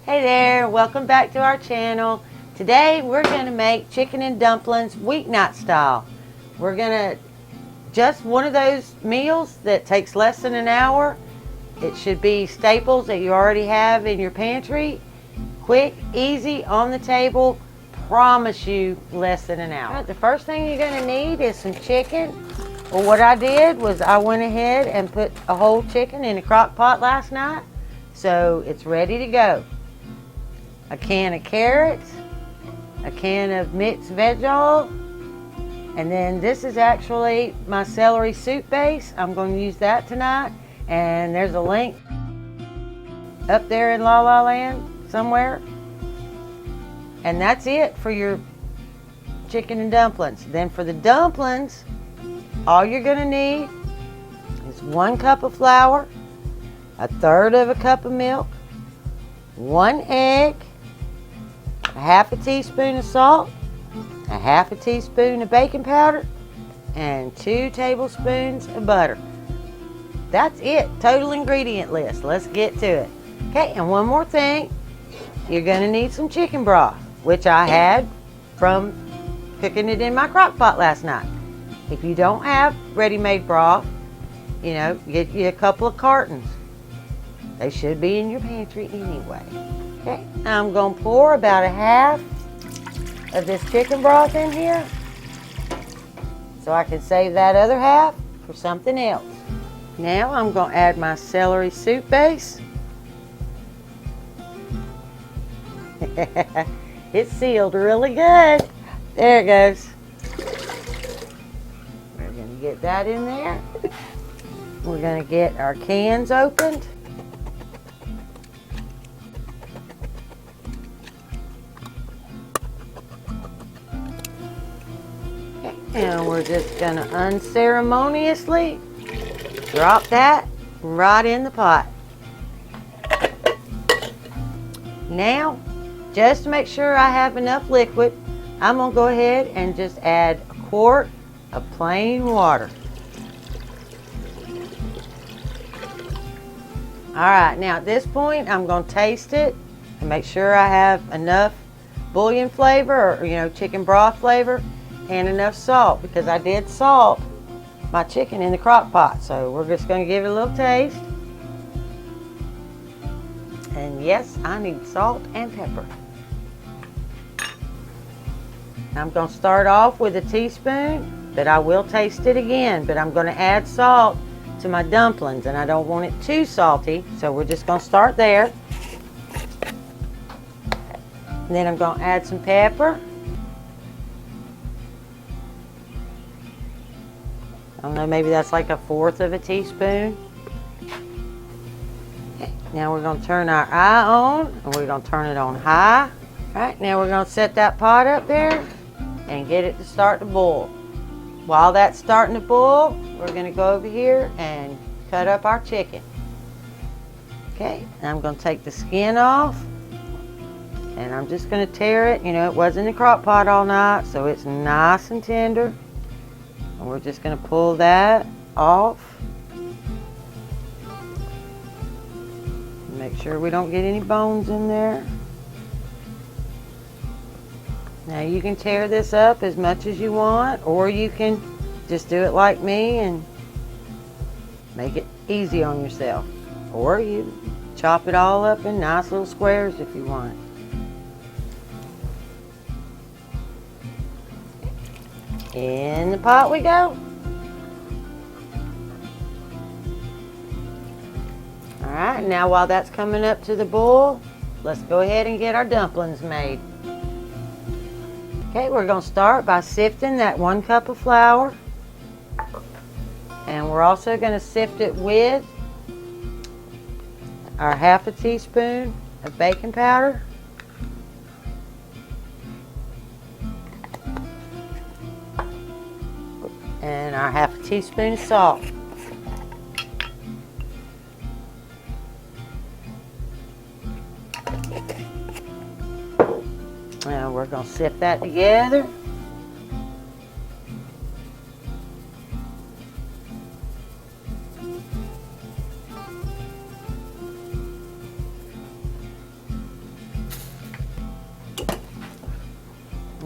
Hey there, welcome back to our channel. Today we're going to make chicken and dumplings weeknight style. We're going to just one of those meals that takes less than an hour. It should be staples that you already have in your pantry. Quick, easy, on the table. Promise you less than an hour. Right, the first thing you're going to need is some chicken. Well, what I did was I went ahead and put a whole chicken in a crock pot last night, so it's ready to go. A can of carrots, a can of mixed veg oil, and then this is actually my celery soup base. I'm going to use that tonight, and there's a link up there in La La Land somewhere. And that's it for your chicken and dumplings. Then for the dumplings, all you're going to need is 1 cup of flour, 1/3 of a cup of milk, 1 egg, 1/2 teaspoon of salt, 1/2 teaspoon of baking powder, and 2 tablespoons of butter. That's it. Total ingredient list. Let's get to it. Okay, and one more thing. You're going to need some chicken broth, which I had from cooking it in my crock pot last night. If you don't have ready-made broth, get you a couple of cartons. They should be in your pantry anyway. Okay, I'm going to pour about 1/2 of this chicken broth in here so I can save that other 1/2 for something else. Now I'm going to add my celery soup base. It's sealed really good. There it goes. We're going to get that in there. We're going to get our cans opened. And we're just going to unceremoniously drop that right in the pot. Now, just to make sure I have enough liquid, I'm going to go ahead and just add 1 quart of plain water. Alright, now at this point, I'm going to taste it and make sure I have enough bouillon flavor or, chicken broth flavor. And enough salt, because I did salt my chicken in the crock pot. So we're just going to give it a little taste. And yes, I need salt and pepper. I'm going to start off with a teaspoon, but I will taste it again. But I'm going to add salt to my dumplings, and I don't want it too salty. So we're just going to start there. And then I'm going to add some pepper. I don't know, maybe that's like 1/4 of a teaspoon. Okay, now we're going to turn our eye on, and we're going to turn it on high. All right, now we're going to set that pot up there and get it to start to boil. While that's starting to boil, we're going to go over here and cut up our chicken. Okay, and I'm going to take the skin off, and I'm just going to tear it. It was in the crock pot all night, so it's nice and tender. And we're just going to pull that off. Make sure we don't get any bones in there. Now you can tear this up as much as you want, or you can just do it like me and make it easy on yourself. Or you chop it all up in nice little squares if you want. In the pot we go. Alright, now while that's coming up to the boil, let's go ahead and get our dumplings made. Okay, we're going to start by sifting that 1 cup of flour. And we're also going to sift it with our 1/2 teaspoon of baking powder. And our 1/2 teaspoon of salt. Now we're going to sift that together.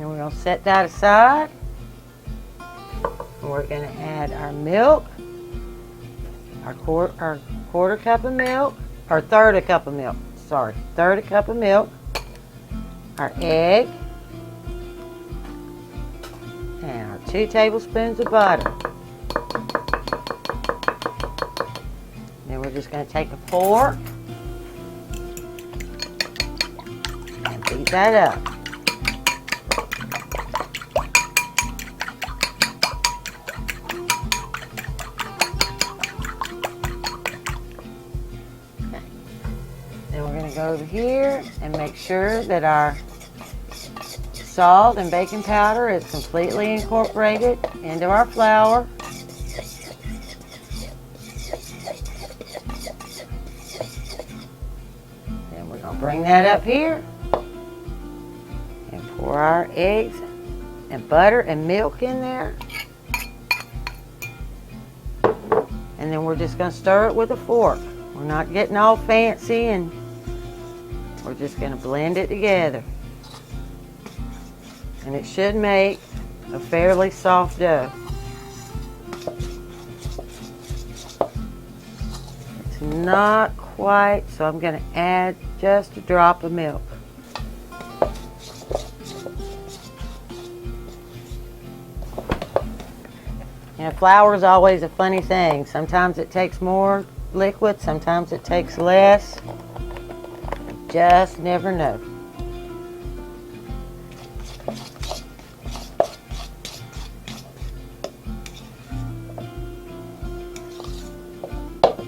And we're going to set that aside. We're going to add our milk, our quarter cup of milk, or third a cup of milk. Sorry, third a cup of milk, our egg, and our 2 tablespoons of butter. Then we're just going to take a fork and beat that up. Okay. Then we're going to go over here and make sure that our salt and baking powder is completely incorporated into our flour. Then we're going to bring that up here and pour our eggs and butter and milk in there. And then we're just going to stir it with a fork. We're not getting all fancy, and we're just going to blend it together. And it should make a fairly soft dough. It's not quite, so I'm going to add just a drop of milk. You know, flour is always a funny thing. Sometimes it takes more liquid, sometimes it takes less. You just never know.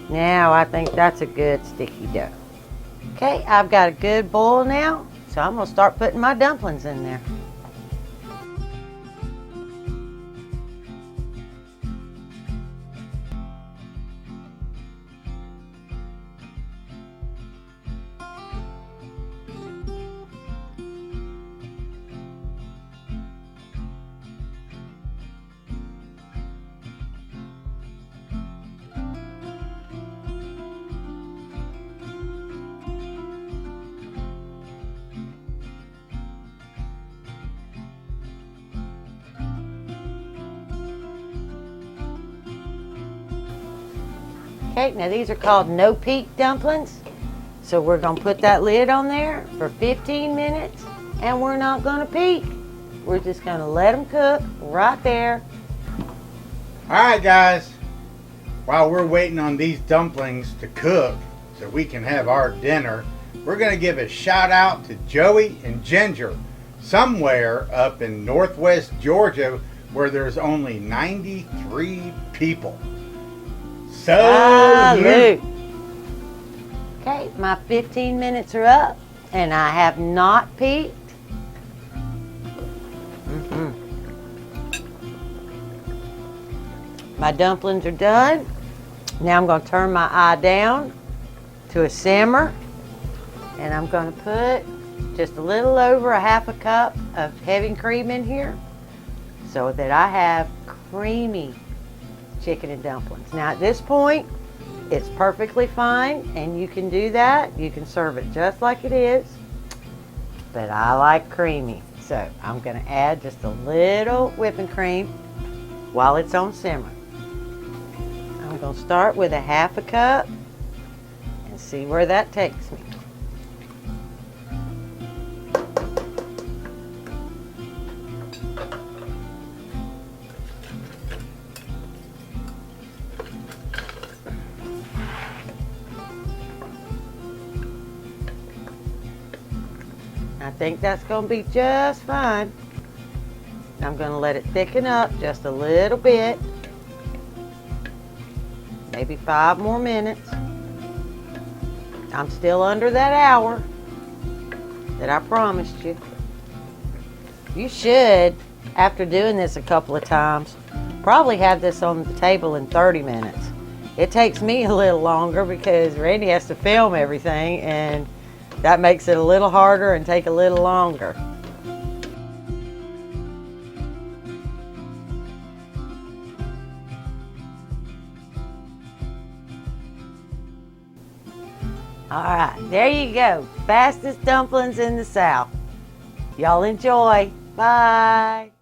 Now I think that's a good sticky dough. Okay, I've got a good boil now, so I'm going to start putting my dumplings in there. Okay, now these are called no-peak dumplings. So we're going to put that lid on there for 15 minutes, and we're not going to peek. We're just going to let them cook right there. Alright guys, while we're waiting on these dumplings to cook so we can have our dinner, we're going to give a shout out to Joey and Ginger somewhere up in northwest Georgia where there's only 93 people. Salute! Okay, my 15 minutes are up, and I have not peeked. My dumplings are done. Now I'm going to turn my eye down to a simmer, and I'm going to put just a little over a half a cup of heavy cream in here so that I have creamy chicken and dumplings. Now at this point, it's perfectly fine, and you can do that. You can serve it just like it is, but I like creamy. So I'm going to add just a little whipping cream while it's on simmer. I'm going to start with a half a cup and see where that takes me. I think that's going to be just fine. I'm going to let it thicken up just a little bit. Maybe 5 more minutes. I'm still under that hour that I promised you. You should, after doing this a couple of times, probably have this on the table in 30 minutes. It takes me a little longer because Randy has to film everything, and that makes it a little harder and take a little longer. All right, there you go. Fastest dumplings in the South. Y'all enjoy. Bye.